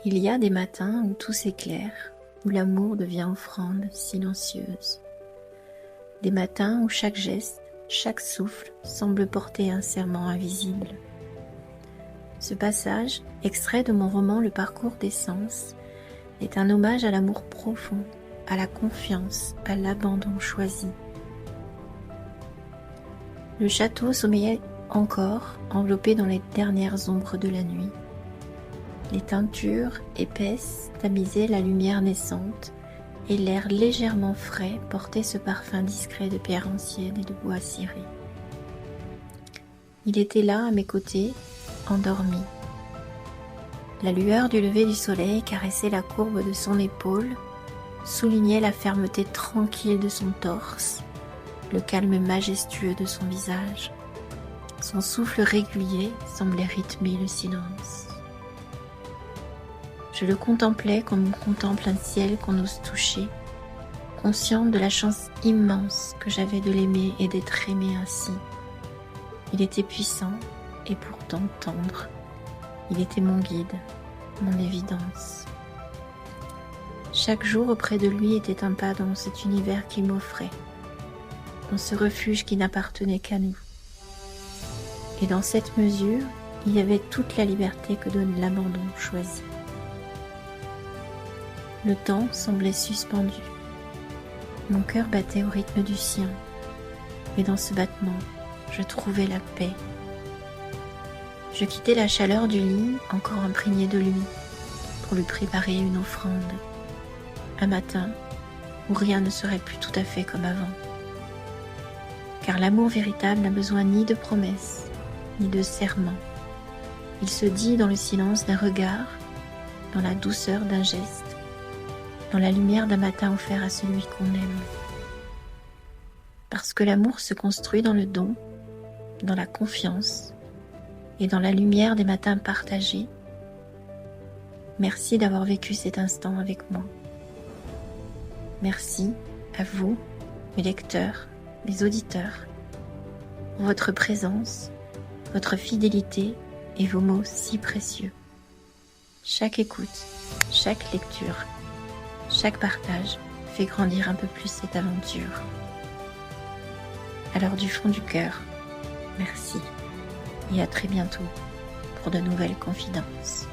Il y a des matins où tout s'éclaire, où l'amour devient offrande silencieuse. Des matins où chaque geste, chaque souffle semble porter un serment invisible. Ce passage, extrait de mon roman Le parcours des sens, est un hommage à l'amour profond, à la confiance, à l'abandon choisi. Le château sommeillait encore, enveloppé dans les dernières ombres de la nuit. Les teintures épaisses tamisaient la lumière naissante et l'air légèrement frais portait ce parfum discret de pierres anciennes et de bois ciré. Il était là, à mes côtés, endormi. La lueur du lever du soleil caressait la courbe de son épaule, soulignait la fermeté tranquille de son torse, le calme majestueux de son visage. Son souffle régulier semblait rythmer le silence. Je le contemplais comme on contemple un ciel qu'on ose toucher, consciente de la chance immense que j'avais de l'aimer et d'être aimée ainsi. Il était puissant et pourtant tendre. Il était mon guide, mon évidence. Chaque jour auprès de lui était un pas dans cet univers qu'il m'offrait, dans ce refuge qui n'appartenait qu'à nous. Et dans cette mesure, il y avait toute la liberté que donne l'abandon choisi. Le temps semblait suspendu. Mon cœur battait au rythme du sien, et dans ce battement, je trouvais la paix. Je quittais la chaleur du lit, encore imprégnée de lui, pour lui préparer une offrande. Un matin où rien ne serait plus tout à fait comme avant. Car l'amour véritable n'a besoin ni de promesses, ni de serments. Il se dit dans le silence d'un regard, dans la douceur d'un geste, dans la lumière d'un matin offert à celui qu'on aime. Parce que l'amour se construit dans le don, dans la confiance et dans la lumière des matins partagés. Merci d'avoir vécu cet instant avec moi. Merci à vous, mes lecteurs, mes auditeurs, pour votre présence, votre fidélité et vos mots si précieux. Chaque écoute, chaque lecture, chaque partage fait grandir un peu plus cette aventure. Alors du fond du cœur, merci et à très bientôt pour de nouvelles confidences.